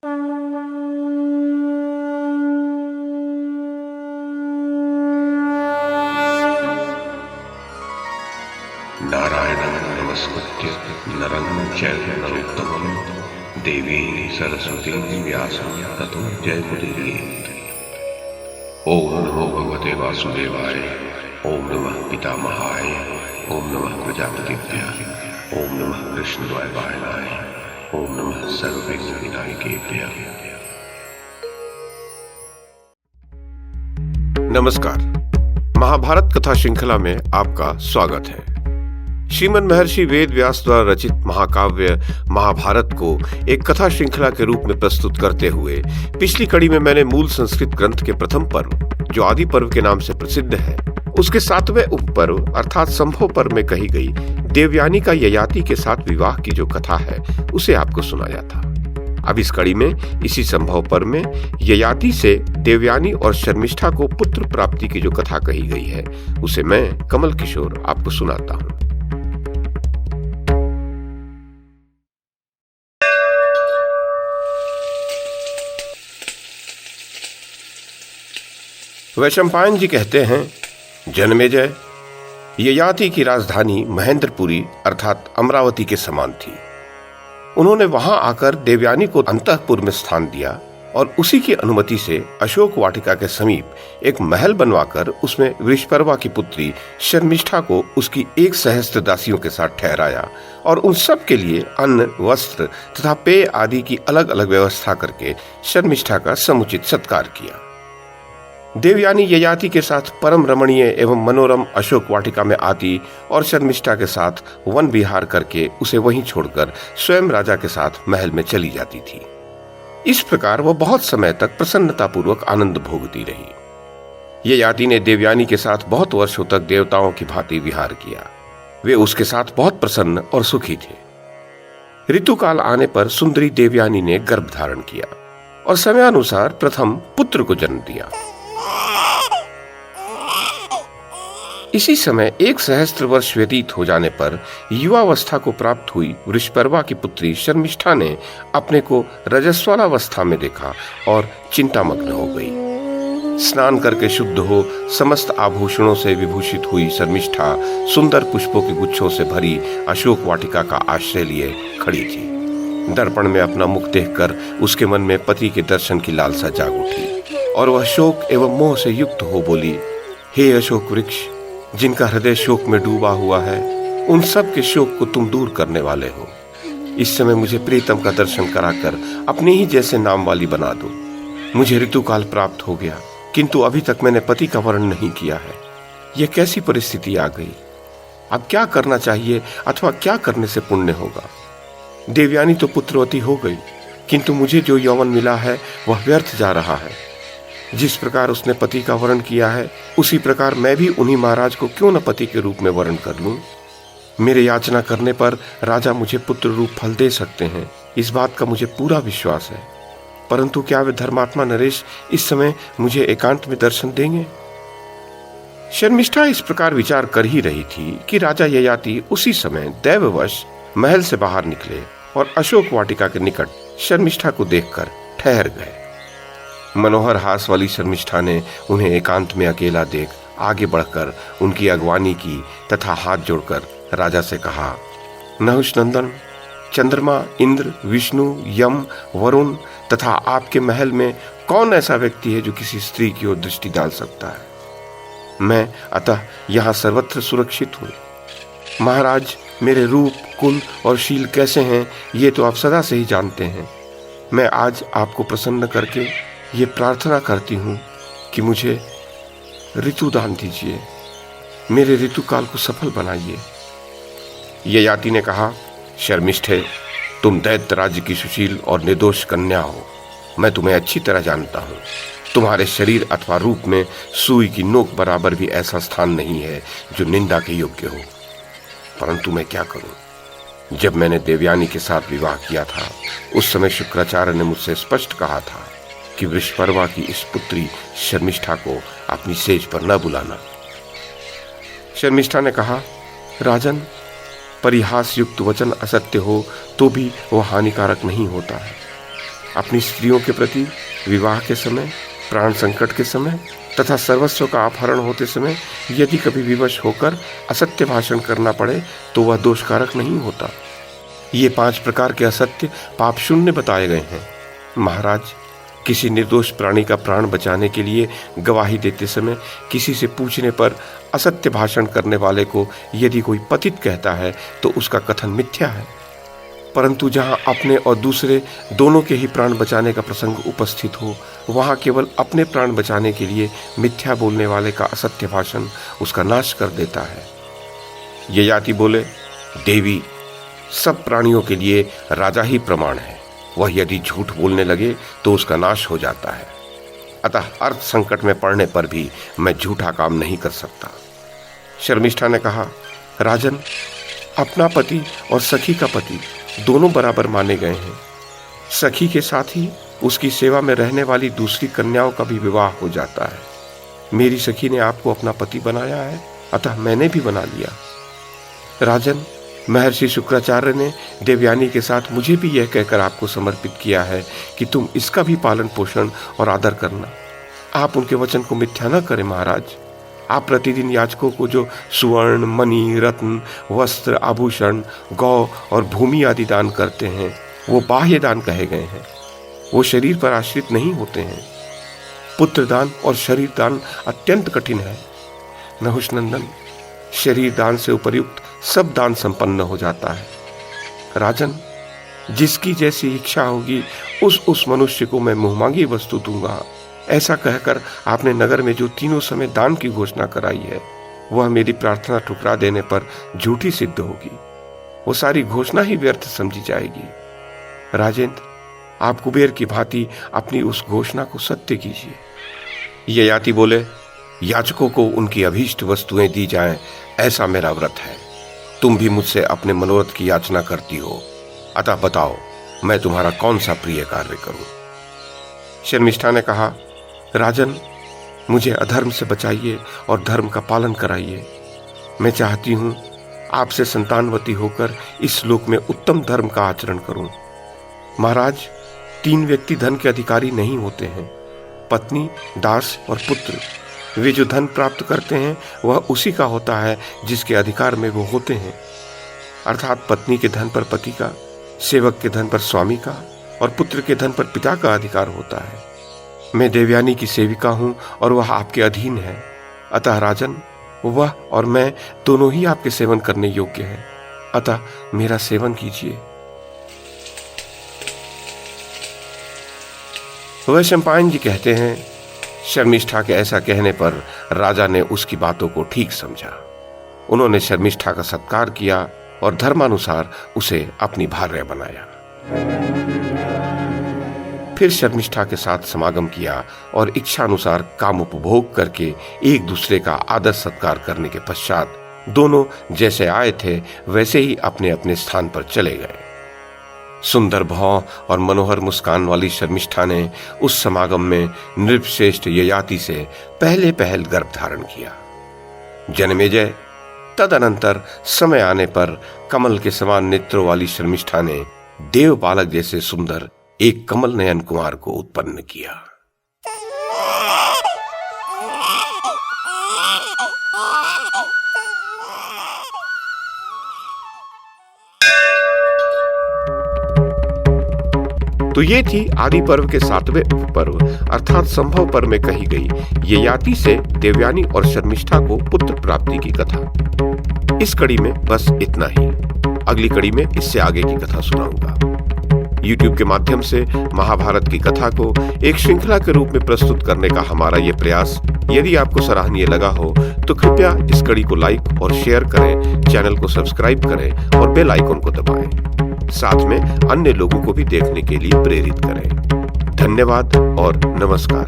नारायणं नमस्कृत्य नरं चैव नरोत्तमं देवीं सरस्वतीं व्यासं ततो जयमुदीरयेत्। ओम नमो भगवते वासुदेवाय, ओम नमः पितामहाय, ओम नमः प्रजापतिभ्यः, ओम नमः कृष्णद्वैपायनाय, ओम नमः सर्वविघ्नविनायकेभ्यः। नमस्कार। महाभारत कथा श्रृंखला में आपका स्वागत है। श्रीमन महर्षि वेद व्यास द्वारा रचित महाकाव्य महाभारत को एक कथा श्रृंखला के रूप में प्रस्तुत करते हुए पिछली कड़ी में मैंने मूल संस्कृत ग्रंथ के प्रथम पर्व, जो आदि पर्व के नाम से प्रसिद्ध है, उसके 7वें उपपर्व अर्थात संभव पर्व में कही गई देवयानी का ययाति के साथ विवाह की जो कथा है उसे आपको सुनाया था। अब इस कड़ी में इसी संभव पर्व में ययाति से देवयानी और शर्मिष्ठा को पुत्र प्राप्ति की जो कथा कही गई है उसे मैं कमल किशोर आपको सुनाता हूँ। वैशंपायन जी कहते हैं, जन्मेजय, ययाति की राजधानी महेंद्रपुरी अर्थात अमरावती के समान थी। उन्होंने वहां आकर देवयानी को अंतःपुर में स्थान दिया और उसी की अनुमति से अशोक वाटिका के समीप एक महल बनवाकर उसमें वृषपर्वा की पुत्री शर्मिष्ठा को उसकी 1,000 दासियों के साथ ठहराया और उन सब के लिए अन्न, वस्त्र तथा पेय आदि की अलग अलग व्यवस्था करके शर्मिष्ठा का समुचित सत्कार किया। देवयानी ययाति के साथ परम रमणीय एवं मनोरम अशोक वाटिका में आती और शर्मिष्ठा के साथ वन विहार करके उसे वहीं छोड़कर स्वयं राजा के साथ महल में चली जाती थी। इस प्रकार वह बहुत समय तक प्रसन्नतापूर्वक आनंद भोगती रही। ययाति ने देवयानी के साथ बहुत वर्षों तक देवताओं की भांति विहार किया। वे उसके साथ बहुत प्रसन्न और सुखी थे। ऋतुकाल आने पर सुंदरी देवयानी ने गर्भ धारण किया और समयानुसार प्रथम पुत्र को जन्म दिया। इसी समय 1,000 वर्ष व्यतीत हो जाने पर युवावस्था को प्राप्त हुई वृषपर्वा की पुत्री शर्मिष्ठा ने अपने को रजस्वलावस्था में देखा और चिंतामग्न हो गई। स्नान करके शुद्ध हो समस्त आभूषणों से विभूषित हुई शर्मिष्ठा सुंदर पुष्पों के गुच्छों से भरी अशोक वाटिका का आश्रय लिए खड़ी थी। दर्पण में अपना मुख देखकर उसके मन में पति के दर्शन की लालसा जाग उठी और वह शोक एवं मोह से युक्त हो बोली, हे अशोक वृक्ष, जिनका हृदय शोक में डूबा हुआ है, उन सब के शोक को तुम दूर करने वाले हो। इस समय मुझे प्रीतम का दर्शन कराकर अपने ही जैसे नाम वाली बना दो। मुझे ऋतुकाल प्राप्त हो गया, किंतु अभी तक मैंने पति का वर्ण नहीं किया है। यह कैसी परिस्थिति आ गई? अब क्या करना चाहिए अथवा क्या करने से पुण्य होगा? देवयानी तो पुत्रवती हो गई, किंतु मुझे जो यौवन मिला है वह व्यर्थ जा रहा है। जिस प्रकार उसने पति का वर्ण किया है उसी प्रकार मैं भी उन्हीं महाराज को क्यों न पति के रूप में वर्ण कर लूं। मेरे याचना करने पर राजा मुझे पुत्र रूप फल दे सकते हैं, इस बात का मुझे पूरा विश्वास है। परंतु क्या वे धर्मात्मा नरेश इस समय मुझे एकांत में दर्शन देंगे? शर्मिष्ठा इस प्रकार विचार कर ही रही थी कि राजा ययाति उसी समय दैववश महल से बाहर निकले और अशोक वाटिका के निकट शर्मिष्ठा को देखकर ठहर गए। मनोहर हास वाली शर्मिष्ठा ने उन्हें एकांत में अकेला देख आगे बढ़कर उनकी अगवानी की तथा हाथ जोड़कर राजा से कहा, नहुष नंदन, चंद्रमा, इंद्र, विष्णु, यम, वरुण तथा आपके महल में कौन ऐसा व्यक्ति है जो किसी स्त्री की ओर दृष्टि डाल सकता है? मैं अतः यहाँ सर्वत्र सुरक्षित हूँ। महाराज, मेरे रूप, कुल और शील कैसे हैं ये तो आप सदा से ही जानते हैं। मैं आज आपको प्रसन्न करके ये प्रार्थना करती हूँ कि मुझे ऋतु दान दीजिए, मेरे ऋतुकाल को सफल बनाइए। ययाति ने कहा, शर्मिष्ठे, तुम दैत्य राज्य की सुशील और निर्दोष कन्या हो। मैं तुम्हें अच्छी तरह जानता हूँ। तुम्हारे शरीर अथवा रूप में सुई की नोक बराबर भी ऐसा स्थान नहीं है जो निंदा के योग्य हो। परंतु मैं क्या करूं? जब मैंने देवयानी के साथ विवाह किया था उस समय शुक्राचार्य ने मुझसे स्पष्ट कहा था कि वृषपर्वा की इस पुत्री शर्मिष्ठा को अपनी सेज पर न बुलाना। शर्मिष्ठा ने कहा, राजन, परिहास युक्त वचन असत्य हो तो भी वह हानिकारक नहीं होता है। अपनी स्त्रियों के प्रति विवाह के समय, प्राण संकट के समय तथा सर्वस्व का अपहरण होते समय यदि कभी विवश होकर असत्य भाषण करना पड़े तो वह दोषकारक नहीं होता। ये 5 प्रकार के असत्य पाप शून्य बताए गए हैं। महाराज, किसी निर्दोष प्राणी का प्राण बचाने के लिए गवाही देते समय किसी से पूछने पर असत्य भाषण करने वाले को यदि कोई पतित कहता है तो उसका कथन मिथ्या है, परंतु जहां अपने और दूसरे दोनों के ही प्राण बचाने का प्रसंग उपस्थित हो वहां केवल अपने प्राण बचाने के लिए मिथ्या बोलने वाले का असत्य भाषण उसका नाश कर देता है। ययाति बोले, देवी, सब प्राणियों के लिए राजा ही प्रमाण है। वह यदि झूठ बोलने लगे तो उसका नाश हो जाता है। अतः अर्थ संकट में पड़ने पर भी मैं झूठा काम नहीं कर सकता। शर्मिष्ठा ने कहा, राजन, अपना पति और सखी का पति दोनों बराबर माने गए हैं। सखी के साथ ही उसकी सेवा में रहने वाली दूसरी कन्याओं का भी विवाह हो जाता है। मेरी सखी ने आपको अपना पति बनाया है, अतः मैंने भी बना लिया। राजन, महर्षि शुक्राचार्य ने देवयानी के साथ मुझे भी यह कहकर आपको समर्पित किया है कि तुम इसका भी पालन पोषण और आदर करना। आप उनके वचन को मिथ्या न करें। महाराज, आप प्रतिदिन याचकों को जो सुवर्ण, मणि, रत्न, वस्त्र, आभूषण, गौ और भूमि आदि दान करते हैं वो बाह्य दान कहे गए हैं। वो शरीर पर आश्रित नहीं होते हैं। पुत्र दान और शरीर दान अत्यंत कठिन है। नहुषनंदन, शरीर दान से उपर्युक्त सब दान संपन्न हो जाता है। राजन, जिसकी जैसी इच्छा होगी उस मनुष्य को मैं मुंहमांगी वस्तु दूंगा। ऐसा कहकर आपने नगर में जो तीनों समय दान की घोषणा कराई है वह मेरी प्रार्थना ठुकरा देने पर झूठी सिद्ध होगी। वो सारी घोषणा ही व्यर्थ समझी जाएगी। राजेंद्र, आप कुबेर की भांति अपनी उस घोषणा को सत्य कीजिए। ययाति बोले, याचकों को उनकी अभीष्ट वस्तुएं दी जाएं, ऐसा मेरा व्रत है। तुम भी मुझसे अपने मनोरथ की याचना करती हो, अतः बताओ मैं तुम्हारा कौन सा प्रिय कार्य करूं। शर्मिष्ठा ने कहा, राजन, मुझे अधर्म से बचाइए और धर्म का पालन कराइए। मैं चाहती हूं आपसे संतानवती होकर इस लोक में उत्तम धर्म का आचरण करूं। महाराज, 3 व्यक्ति धन के अधिकारी नहीं होते हैं, पत्नी, दास और पुत्र। वे जो धन प्राप्त करते हैं वह उसी का होता है जिसके अधिकार में वो होते हैं, अर्थात पत्नी के धन पर पति का, सेवक के धन पर स्वामी का और पुत्र के धन पर पिता का अधिकार होता है। मैं देवयानी की सेविका हूं और वह आपके अधीन है, अतः राजन, वह और मैं दोनों ही आपके सेवन करने योग्य हैं, अतः मेरा सेवन कीजिए। वैशंपायन जी कहते हैं, शर्मिष्ठा के ऐसा कहने पर राजा ने उसकी बातों को ठीक समझा। उन्होंने शर्मिष्ठा का सत्कार किया और धर्मानुसार उसे अपनी भार्या बनाया। फिर शर्मिष्ठा के साथ समागम किया और इच्छानुसार काम उपभोग करके एक दूसरे का आदर सत्कार करने के पश्चात दोनों जैसे आए थे वैसे ही अपने अपने स्थान पर चले गए। सुंदर भौं और मनोहर मुस्कान वाली शर्मिष्ठा ने उस समागम में नृपश्रेष्ठ ययाति से पहले पहल गर्भ धारण किया। जनमेजय, तदनंतर समय आने पर कमल के समान नेत्रों वाली शर्मिष्ठा ने देव बालक जैसे सुंदर एक कमल नयन कुमार को उत्पन्न किया। तो ये थी आदि पर्व के 7वें उपपर्व अर्थात संभव पर्व में कही गई ययाति से देवयानी और शर्मिष्ठा को पुत्र प्राप्ति की कथा। इस कड़ी में बस इतना ही। अगली कड़ी में इससे आगे की कथा सुनाऊंगा। YouTube के माध्यम से महाभारत की कथा को एक श्रृंखला के रूप में प्रस्तुत करने का हमारा ये प्रयास यदि आपको सराहनीय लगा हो तो कृपया इस कड़ी को लाइक और शेयर करें, चैनल को सब्सक्राइब करें और बेल आइकन को दबाएं। साथ में अन्य लोगों को भी देखने के लिए प्रेरित करें। धन्यवाद और नमस्कार।